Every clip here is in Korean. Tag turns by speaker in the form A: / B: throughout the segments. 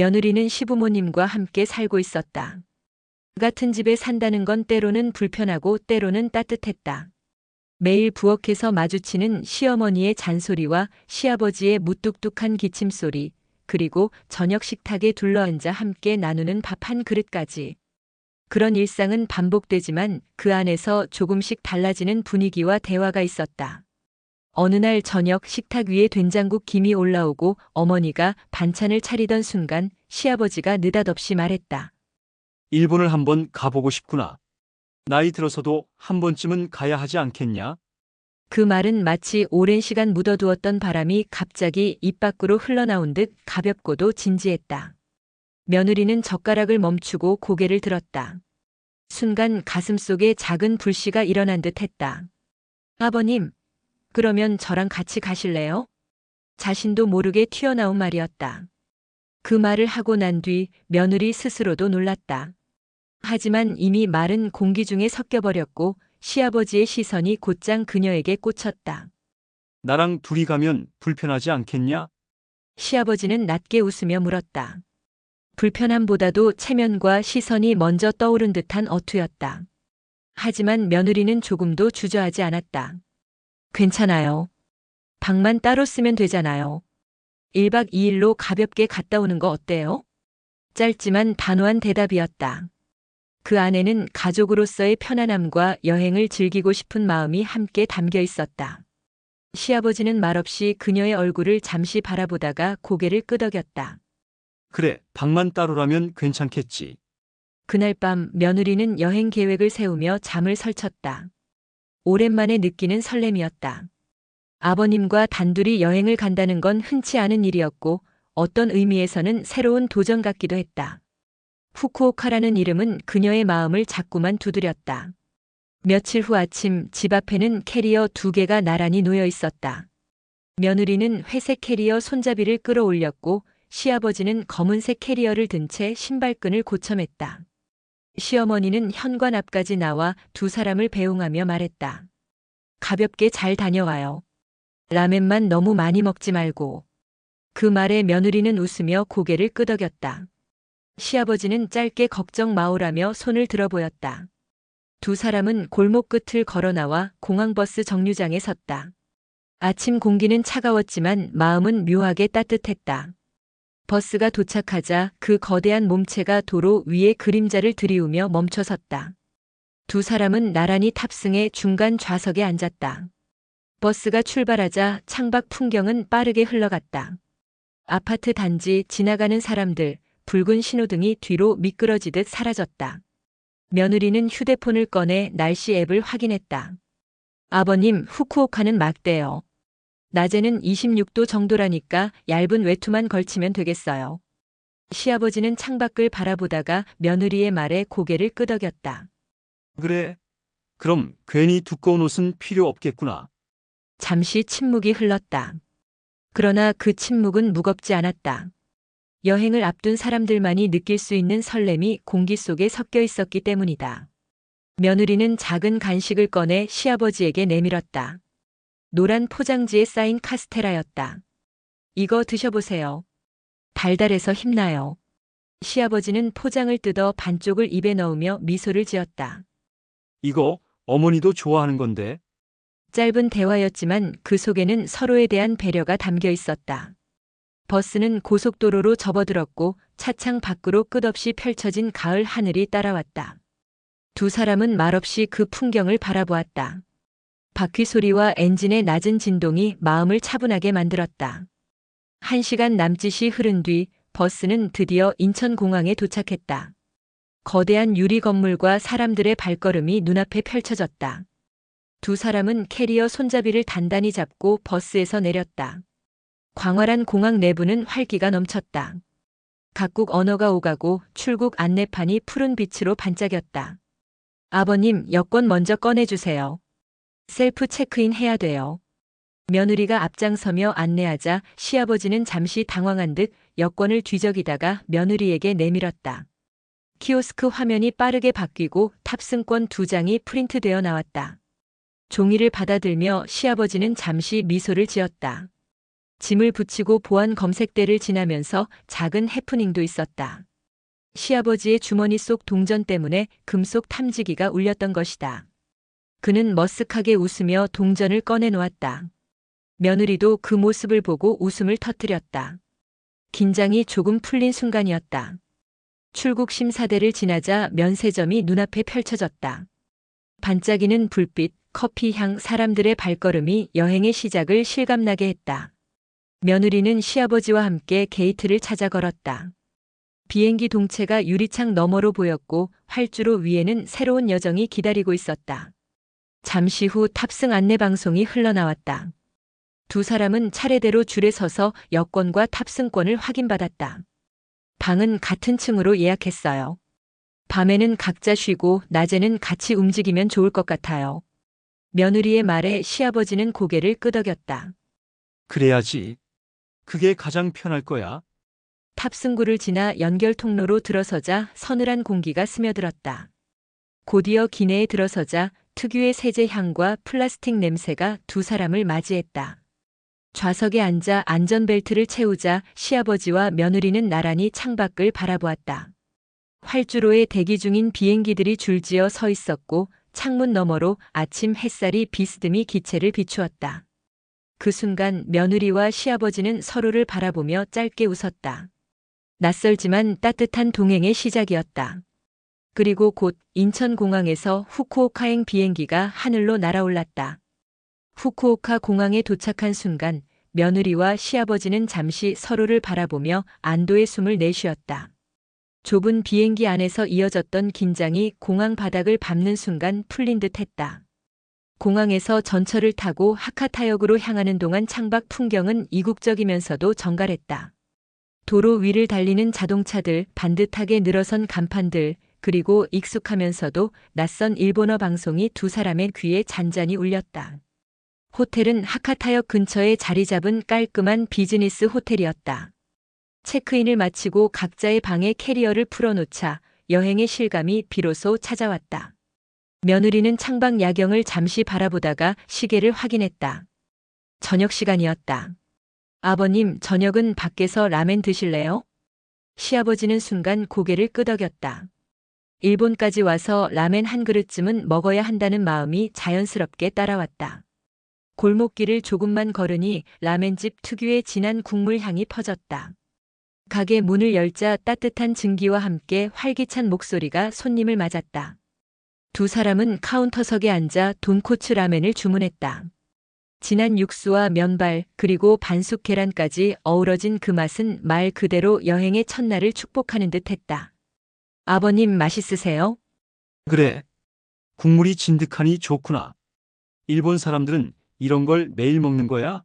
A: 며느리는 시부모님과 함께 살고 있었다. 같은 집에 산다는 건 때로는 불편하고 때로는 따뜻했다. 매일 부엌에서 마주치는 시어머니의 잔소리와 시아버지의 무뚝뚝한 기침소리, 그리고 저녁 식탁에 둘러앉아 함께 나누는 밥 한 그릇까지. 그런 일상은 반복되지만 그 안에서 조금씩 달라지는 분위기와 대화가 있었다. 어느 날 저녁 식탁 위에 된장국 김이 올라오고 어머니가 반찬을 차리던 순간 시아버지가 느닷없이 말했다.
B: 일본을 한번 가보고 싶구나. 나이 들어서도 한 번쯤은 가야 하지 않겠냐?
A: 그 말은 마치 오랜 시간 묻어두었던 바람이 갑자기 입 밖으로 흘러나온 듯 가볍고도 진지했다. 며느리는 젓가락을 멈추고 고개를 들었다. 순간 가슴속에 작은 불씨가 일어난 듯 했다. 아버님, 그러면 저랑 같이 가실래요? 자신도 모르게 튀어나온 말이었다. 그 말을 하고 난 뒤 며느리 스스로도 놀랐다. 하지만 이미 말은 공기 중에 섞여버렸고 시아버지의 시선이 곧장 그녀에게 꽂혔다.
B: 나랑 둘이 가면 불편하지 않겠냐?
A: 시아버지는 낮게 웃으며 물었다. 불편함보다도 체면과 시선이 먼저 떠오른 듯한 어투였다. 하지만 며느리는 조금도 주저하지 않았다. 괜찮아요. 방만 따로 쓰면 되잖아요. 1박 2일로 가볍게 갔다 오는 거 어때요? 짧지만 단호한 대답이었다. 그 안에는 가족으로서의 편안함과 여행을 즐기고 싶은 마음이 함께 담겨 있었다. 시아버지는 말없이 그녀의 얼굴을 잠시 바라보다가 고개를 끄덕였다.
B: 그래, 방만 따로라면 괜찮겠지.
A: 그날 밤 며느리는 여행 계획을 세우며 잠을 설쳤다. 오랜만에 느끼는 설렘이었다. 아버님과 단둘이 여행을 간다는 건 흔치 않은 일이었고 어떤 의미에서는 새로운 도전 같기도 했다. 후쿠오카라는 이름은 그녀의 마음을 자꾸만 두드렸다. 며칠 후 아침 집 앞에는 캐리어 2개가 나란히 놓여 있었다. 며느리는 회색 캐리어 손잡이를 끌어올렸고 시아버지는 검은색 캐리어를 든 채 신발끈을 고쳐맸다. 시어머니는 현관 앞까지 나와 두 사람을 배웅하며 말했다. 가볍게 잘 다녀와요. 라멘만 너무 많이 먹지 말고. 그 말에 며느리는 웃으며 고개를 끄덕였다. 시아버지는 짧게 걱정 마오라며 손을 들어 보였다. 두 사람은 골목 끝을 걸어 나와 공항버스 정류장에 섰다. 아침 공기는 차가웠지만 마음은 묘하게 따뜻했다. 버스가 도착하자 그 거대한 몸체가 도로 위에 그림자를 들이우며 멈춰섰다. 두 사람은 나란히 탑승해 중간 좌석에 앉았다. 버스가 출발하자 창밖 풍경은 빠르게 흘러갔다. 아파트 단지, 지나가는 사람들, 붉은 신호등이 뒤로 미끄러지듯 사라졌다. 며느리는 휴대폰을 꺼내 날씨 앱을 확인했다. 아버님, 후쿠오카는 막대요. 낮에는 26도 정도라니까 얇은 외투만 걸치면 되겠어요. 시아버지는 창밖을 바라보다가 며느리의 말에 고개를 끄덕였다.
B: 그래. 그럼 괜히 두꺼운 옷은 필요 없겠구나.
A: 잠시 침묵이 흘렀다. 그러나 그 침묵은 무겁지 않았다. 여행을 앞둔 사람들만이 느낄 수 있는 설렘이 공기 속에 섞여 있었기 때문이다. 며느리는 작은 간식을 꺼내 시아버지에게 내밀었다. 노란 포장지에 쌓인 카스테라였다. 이거 드셔보세요. 달달해서 힘나요. 시아버지는 포장을 뜯어 반쪽을 입에 넣으며 미소를 지었다.
B: 이거 어머니도 좋아하는 건데.
A: 짧은 대화였지만 그 속에는 서로에 대한 배려가 담겨 있었다. 버스는 고속도로로 접어들었고 차창 밖으로 끝없이 펼쳐진 가을 하늘이 따라왔다. 두 사람은 말없이 그 풍경을 바라보았다. 바퀴 소리와 엔진의 낮은 진동이 마음을 차분하게 만들었다. 1시간 남짓이 흐른 뒤 버스는 드디어 인천공항에 도착했다. 거대한 유리 건물과 사람들의 발걸음이 눈앞에 펼쳐졌다. 두 사람은 캐리어 손잡이를 단단히 잡고 버스에서 내렸다. 광활한 공항 내부는 활기가 넘쳤다. 각국 언어가 오가고 출국 안내판이 푸른 빛으로 반짝였다. 아버님, 여권 먼저 꺼내주세요. 셀프 체크인 해야 돼요. 며느리가 앞장서며 안내하자 시아버지는 잠시 당황한 듯 여권을 뒤적이다가 며느리에게 내밀었다. 키오스크 화면이 빠르게 바뀌고 탑승권 2장이 프린트되어 나왔다. 종이를 받아들며 시아버지는 잠시 미소를 지었다. 짐을 붙이고 보안 검색대를 지나면서 작은 해프닝도 있었다. 시아버지의 주머니 속 동전 때문에 금속 탐지기가 울렸던 것이다. 그는 머쓱하게 웃으며 동전을 꺼내 놓았다. 며느리도 그 모습을 보고 웃음을 터뜨렸다. 긴장이 조금 풀린 순간이었다. 출국 심사대를 지나자 면세점이 눈앞에 펼쳐졌다. 반짝이는 불빛, 커피 향, 사람들의 발걸음이 여행의 시작을 실감나게 했다. 며느리는 시아버지와 함께 게이트를 찾아 걸었다. 비행기 동체가 유리창 너머로 보였고 활주로 위에는 새로운 여정이 기다리고 있었다. 잠시 후 탑승 안내 방송이 흘러나왔다. 두 사람은 차례대로 줄에 서서 여권과 탑승권을 확인받았다. 방은 같은 층으로 예약했어요. 밤에는 각자 쉬고 낮에는 같이 움직이면 좋을 것 같아요. 며느리의 말에 시아버지는 고개를 끄덕였다.
B: 그래야지. 그게 가장 편할 거야.
A: 탑승구를 지나 연결 통로로 들어서자 서늘한 공기가 스며들었다. 곧이어 기내에 들어서자 특유의 세제 향과 플라스틱 냄새가 두 사람을 맞이했다. 좌석에 앉아 안전벨트를 채우자 시아버지와 며느리는 나란히 창밖을 바라보았다. 활주로에 대기 중인 비행기들이 줄지어 서 있었고 창문 너머로 아침 햇살이 비스듬히 기체를 비추었다. 그 순간 며느리와 시아버지는 서로를 바라보며 짧게 웃었다. 낯설지만 따뜻한 동행의 시작이었다. 그리고 곧 인천공항에서 후쿠오카행 비행기가 하늘로 날아올랐다. 후쿠오카 공항에 도착한 순간 며느리와 시아버지는 잠시 서로를 바라보며 안도의 숨을 내쉬었다. 좁은 비행기 안에서 이어졌던 긴장이 공항 바닥을 밟는 순간 풀린 듯 했다. 공항에서 전철을 타고 하카타역으로 향하는 동안 창밖 풍경은 이국적이면서도 정갈했다. 도로 위를 달리는 자동차들, 반듯하게 늘어선 간판들, 그리고 익숙하면서도 낯선 일본어 방송이 두 사람의 귀에 잔잔히 울렸다. 호텔은 하카타역 근처에 자리 잡은 깔끔한 비즈니스 호텔이었다. 체크인을 마치고 각자의 방에 캐리어를 풀어놓자 여행의 실감이 비로소 찾아왔다. 며느리는 창밖 야경을 잠시 바라보다가 시계를 확인했다. 저녁 시간이었다. 아버님, 저녁은 밖에서 라멘 드실래요? 시아버지는 순간 고개를 끄덕였다. 일본까지 와서 라멘 한 그릇쯤은 먹어야 한다는 마음이 자연스럽게 따라왔다. 골목길을 조금만 걸으니 라멘집 특유의 진한 국물 향이 퍼졌다. 가게 문을 열자 따뜻한 증기와 함께 활기찬 목소리가 손님을 맞았다. 두 사람은 카운터석에 앉아 돈코츠 라멘을 주문했다. 진한 육수와 면발 그리고 반숙 계란까지 어우러진 그 맛은 말 그대로 여행의 첫날을 축복하는 듯했다. 아버님 맛있으세요?
B: 그래. 국물이 진득하니 좋구나. 일본 사람들은 이런 걸 매일 먹는 거야?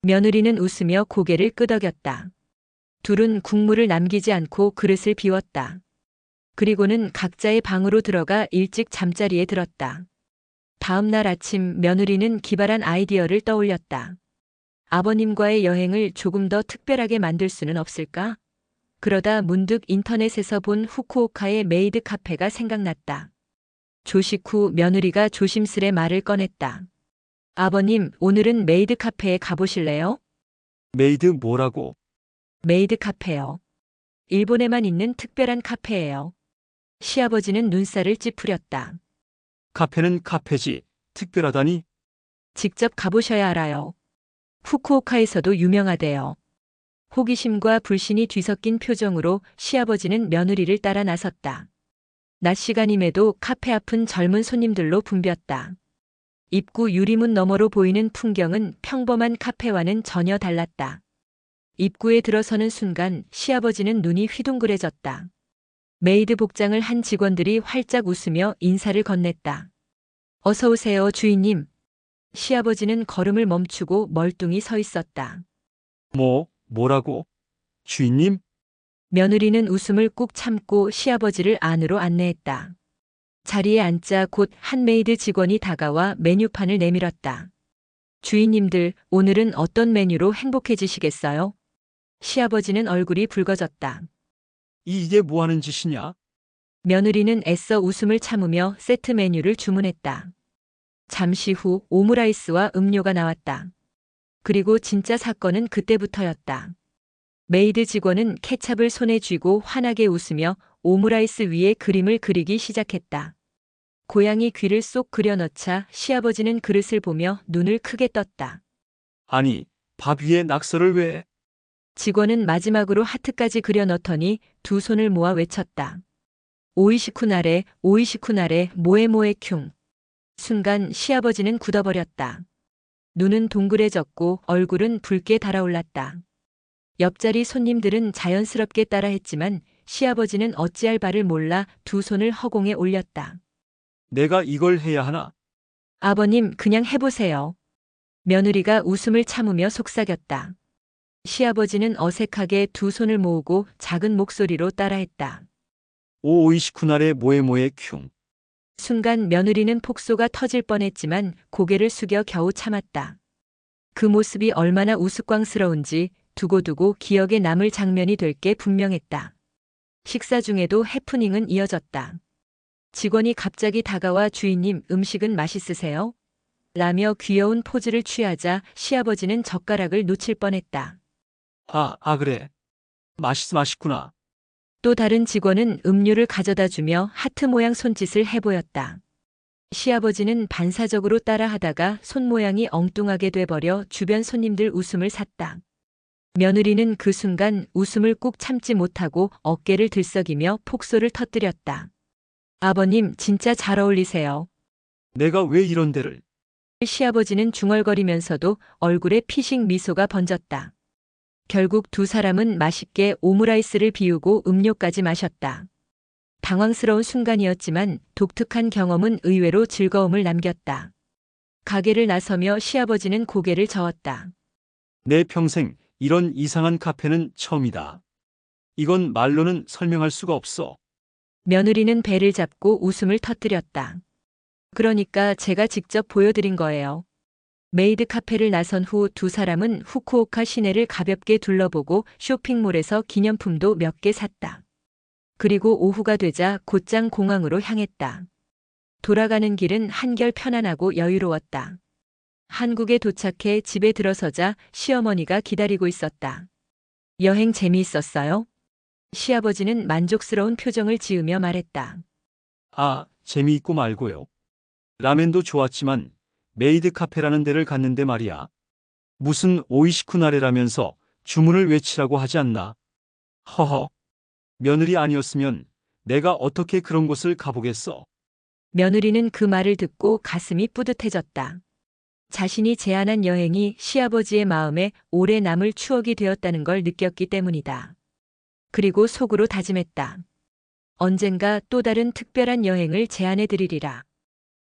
A: 며느리는 웃으며 고개를 끄덕였다. 둘은 국물을 남기지 않고 그릇을 비웠다. 그리고는 각자의 방으로 들어가 일찍 잠자리에 들었다. 다음 날 아침 며느리는 기발한 아이디어를 떠올렸다. 아버님과의 여행을 조금 더 특별하게 만들 수는 없을까? 그러다 문득 인터넷에서 본 후쿠오카의 메이드 카페가 생각났다. 조식 후 며느리가 조심스레 말을 꺼냈다. 아버님, 오늘은 메이드 카페에 가보실래요?
B: 메이드 뭐라고?
A: 메이드 카페요. 일본에만 있는 특별한 카페예요. 시아버지는 눈살을 찌푸렸다.
B: 카페는 카페지. 특별하다니?
A: 직접 가보셔야 알아요. 후쿠오카에서도 유명하대요. 호기심과 불신이 뒤섞인 표정으로 시아버지는 며느리를 따라 나섰다. 낮 시간임에도 카페 앞은 젊은 손님들로 붐볐다. 입구 유리문 너머로 보이는 풍경은 평범한 카페와는 전혀 달랐다. 입구에 들어서는 순간 시아버지는 눈이 휘둥그레졌다. 메이드 복장을 한 직원들이 활짝 웃으며 인사를 건넸다. 어서 오세요, 주인님. 시아버지는 걸음을 멈추고 멀뚱히 서 있었다.
B: 뭐라고? 주인님?
A: 며느리는 웃음을 꾹 참고 시아버지를 안으로 안내했다. 자리에 앉자 곧 한 메이드 직원이 다가와 메뉴판을 내밀었다. 주인님들, 오늘은 어떤 메뉴로 행복해지시겠어요? 시아버지는 얼굴이 붉어졌다.
B: 이게 뭐 하는 짓이냐?
A: 며느리는 애써 웃음을 참으며 세트 메뉴를 주문했다. 잠시 후 오므라이스와 음료가 나왔다. 그리고 진짜 사건은 그때부터였다. 메이드 직원은 케찹을 손에 쥐고 환하게 웃으며 오므라이스 위에 그림을 그리기 시작했다. 고양이 귀를 쏙 그려넣자 시아버지는 그릇을 보며 눈을 크게 떴다.
B: 아니, 밥 위에 낙서를 왜?
A: 직원은 마지막으로 하트까지 그려넣더니 두 손을 모아 외쳤다. 오이시쿠나레, 오이시쿠나레, 모에모에 쿰. 순간 시아버지는 굳어버렸다. 눈은 동그래졌고 얼굴은 붉게 달아올랐다. 옆자리 손님들은 자연스럽게 따라했지만 시아버지는 어찌할 바를 몰라 두 손을 허공에 올렸다.
B: 내가 이걸 해야 하나?
A: 아버님, 그냥 해보세요. 며느리가 웃음을 참으며 속삭였다. 시아버지는 어색하게 두 손을 모으고 작은 목소리로 따라했다.
B: 오이시쿠나레 모에모에 쿰.
A: 순간 며느리는 폭소가 터질 뻔했지만 고개를 숙여 겨우 참았다. 그 모습이 얼마나 우스꽝스러운지 두고두고 기억에 남을 장면이 될 게 분명했다. 식사 중에도 해프닝은 이어졌다. 직원이 갑자기 다가와 주인님 음식은 맛있으세요? 라며 귀여운 포즈를 취하자 시아버지는 젓가락을 놓칠 뻔했다.
B: 그래. 맛있구나.
A: 또 다른 직원은 음료를 가져다 주며 하트 모양 손짓을 해보였다. 시아버지는 반사적으로 따라하다가 손 모양이 엉뚱하게 돼버려 주변 손님들 웃음을 샀다. 며느리는 그 순간 웃음을 꾹 참지 못하고 어깨를 들썩이며 폭소를 터뜨렸다. 아버님, 진짜 잘 어울리세요.
B: 내가 왜 이런 데를?
A: 시아버지는 중얼거리면서도 얼굴에 피식 미소가 번졌다. 결국 두 사람은 맛있게 오므라이스를 비우고 음료까지 마셨다. 당황스러운 순간이었지만 독특한 경험은 의외로 즐거움을 남겼다. 가게를 나서며 시아버지는 고개를 저었다.
B: 내 평생 이런 이상한 카페는 처음이다. 이건 말로는 설명할 수가 없어.
A: 며느리는 배를 잡고 웃음을 터뜨렸다. 그러니까 제가 직접 보여드린 거예요. 메이드 카페를 나선 후 두 사람은 후쿠오카 시내를 가볍게 둘러보고 쇼핑몰에서 기념품도 몇 개 샀다. 그리고 오후가 되자 곧장 공항으로 향했다. 돌아가는 길은 한결 편안하고 여유로웠다. 한국에 도착해 집에 들어서자 시어머니가 기다리고 있었다. 여행 재미있었어요? 시아버지는 만족스러운 표정을 지으며 말했다.
B: 재미있고 말고요. 라멘도 좋았지만 메이드 카페라는 데를 갔는데 말이야. 무슨 오이시쿠나레라면서 주문을 외치라고 하지 않나? 허허. 며느리 아니었으면 내가 어떻게 그런 곳을 가보겠어?
A: 며느리는 그 말을 듣고 가슴이 뿌듯해졌다. 자신이 제안한 여행이 시아버지의 마음에 오래 남을 추억이 되었다는 걸 느꼈기 때문이다. 그리고 속으로 다짐했다. 언젠가 또 다른 특별한 여행을 제안해 드리리라.